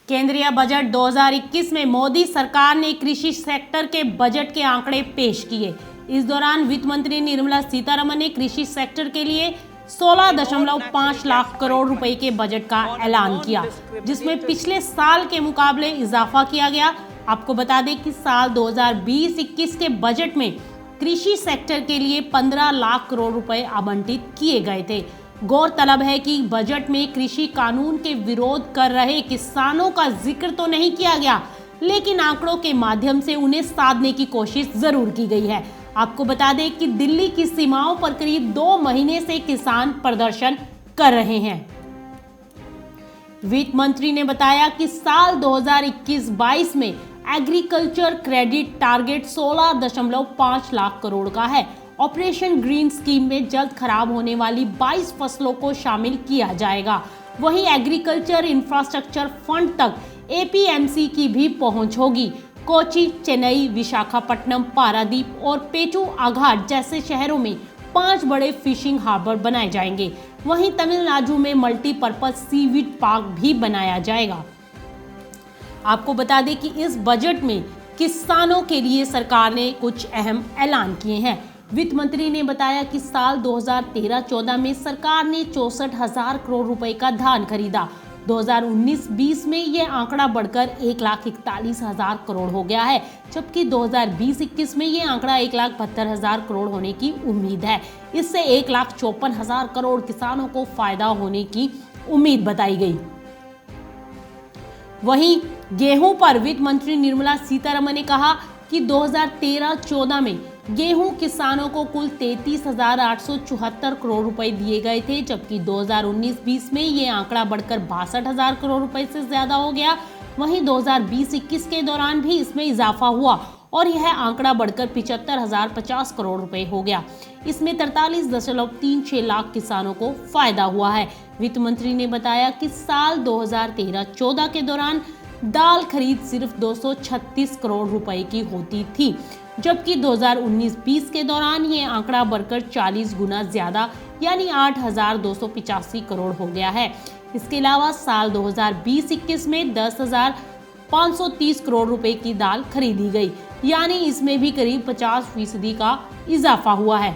केंद्रीय बजट 2021 में मोदी सरकार ने कृषि सेक्टर के बजट के आंकड़े पेश किए। इस दौरान वित्त मंत्री निर्मला सीतारमण ने कृषि सेक्टर के लिए 16.5 लाख करोड़ रुपए के बजट का ऐलान किया, जिसमें पिछले साल के मुकाबले इजाफा किया गया। आपको बता दें कि साल 2020-21 के बजट में कृषि सेक्टर के लिए 15 लाख करोड़ रुपए आवंटित किए गए थे। गौरतलब है कि बजट में कृषि कानून के विरोध कर रहे किसानों का जिक्र तो नहीं किया गया, लेकिन आंकड़ों के माध्यम से उन्हें साधने की कोशिश जरूर की गई है। आपको बता दें कि दिल्ली की सीमाओं पर करीब 2 महीने से किसान प्रदर्शन कर रहे हैं। वित्त मंत्री ने बताया कि साल 2021-22 में agriculture credit target 16.5 lakh crore का है। ऑपरेशन ग्रीन स्कीम में जल्द खराब होने वाली 22 फसलों को शामिल किया जाएगा। वहीं एग्रीकल्चर इंफ्रास्ट्रक्चर फंड तक एपीएमसी की भी पहुंच होगी। कोची, चेन्नई, विशाखापट्टनम, पारादीप और पेचुआघाट जैसे शहरों में 5 बड़े फिशिंग हार्बर बनाए जाएंगे। वहीं तमिलनाडु में मल्टीपर्पज सीवीड पार्क भी बनाया जाएगा। आपको बता दें कि इस बजट में किसानों के लिए सरकार ने कुछ अहम ऐलान किए हैं। वित्त मंत्री ने बताया कि साल 2013-14 में सरकार ने 64,000 करोड़ रुपए का धान खरीदा। 2019-20 में यह आंकड़ा बढ़कर 1,41,000 करोड़ हो गया है, जबकि 2020-21 में यह आंकड़ा 1,72,000 करोड़ होने की उम्मीद है। इससे 1,54,000 करोड़ किसानों को फायदा होने की उम्मीद बताई गई। वहीं गेहूं पर वित्त मंत्री निर्मला सीतारमण ने कहा कि 2013-14 में गेहूं किसानों को कुल 33,874 करोड़ रुपए दिए गए थे, जबकि 2019-20 में ये आंकड़ा बढ़कर 62,000 करोड़ रुपए से ज्यादा हो गया। वहीं 2020-21 के दौरान भी इसमें इजाफा हुआ और यह आंकड़ा बढ़कर 75,050 करोड़ रुपए हो गया। इसमें 43.36 लाख किसानों को फायदा हुआ है। वित्त मंत्री ने बताया कि साल 2013-14 के दौरान दाल खरीद सिर्फ 236 करोड़ रुपए की होती थी, जबकि 2019-20 के दौरान ये आंकड़ा बढ़कर 40 गुना ज्यादा यानी 8,285 करोड़ हो गया है। इसके अलावा साल 2020-21 में 10,530 करोड़ रुपए की दाल खरीदी गई, यानी इसमें भी करीब 50% का इजाफा हुआ है।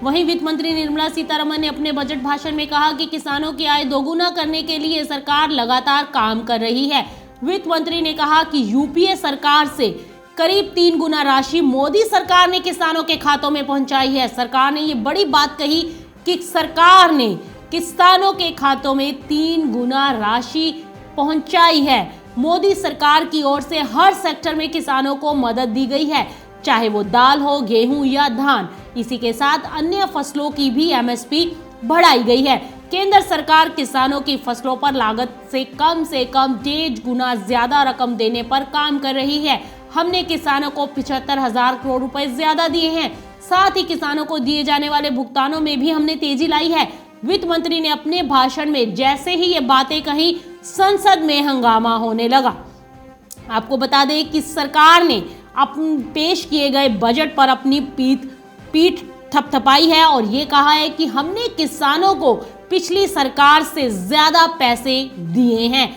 वहीं वित्त मंत्री निर्मला सीतारमण ने अपने बजट भाषण में कहा कि किसानों की आय दोगुना करने के लिए सरकार लगातार काम कर रही है। वित्त मंत्री ने कहा कि यूपीए सरकार से करीब 3 गुना राशि मोदी सरकार ने किसानों के खातों में पहुंचाई है। सरकार ने ये बड़ी बात कही कि सरकार ने किसानों के खातों में 3 गुना राशि पहुंचाई है। मोदी सरकार की ओर से हर सेक्टर में किसानों को मदद दी गई है, चाहे वो दाल हो, गेहूं या धान। इसी के साथ अन्य फसलों की भी एमएसपी बढ़ाई गई है। केंद्र सरकार किसानों की फसलों पर लागत से कम 1.5 गुना ज्यादा रकम देने पर काम कर रही है। हमने किसानों को 75,000 करोड़ रुपए ज्यादा दिए हैं। साथ ही किसानों को दिए जाने वाले भुगतानों में भी हमने तेजी लाई है। वित्त मंत्री ने अपने भाषण में जैसे ही ये बातें कही, संसद में हंगामा होने लगा। आपको बता दें कि सरकार ने पेश किए गए बजट पर अपनी पीठ थपथपाई है और ये कहा है कि हमने किसानों को पिछली सरकार से ज्यादा पैसे दिए हैं।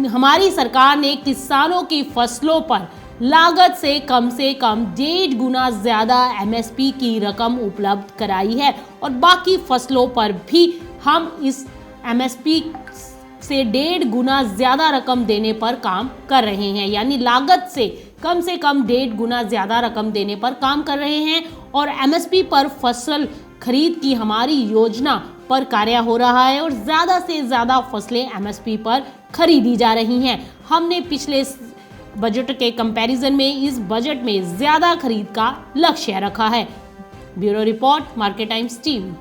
हमारी सरकार ने किसानों की फसलों पर लागत से कम 1.5 गुना ज्यादा एमएसपी की रकम उपलब्ध कराई है और बाकी फसलों पर भी हम इस एमएसपी से 1.5 गुना ज्यादा रकम देने पर काम कर रहे हैं, यानी लागत से कम 1.5 गुना ज्यादा रकम देने पर काम कर रहे हैं और एमएसपी पर फसल खरीद की हमारी योजना पर कार्य हो रहा है और ज्यादा से ज्यादा फसलें एमएसपी पर खरीदी जा रही हैं। हमने पिछले बजट के कंपैरिजन में इस बजट में ज्यादा खरीद का लक्ष्य रखा है। Bureau report, market times TV.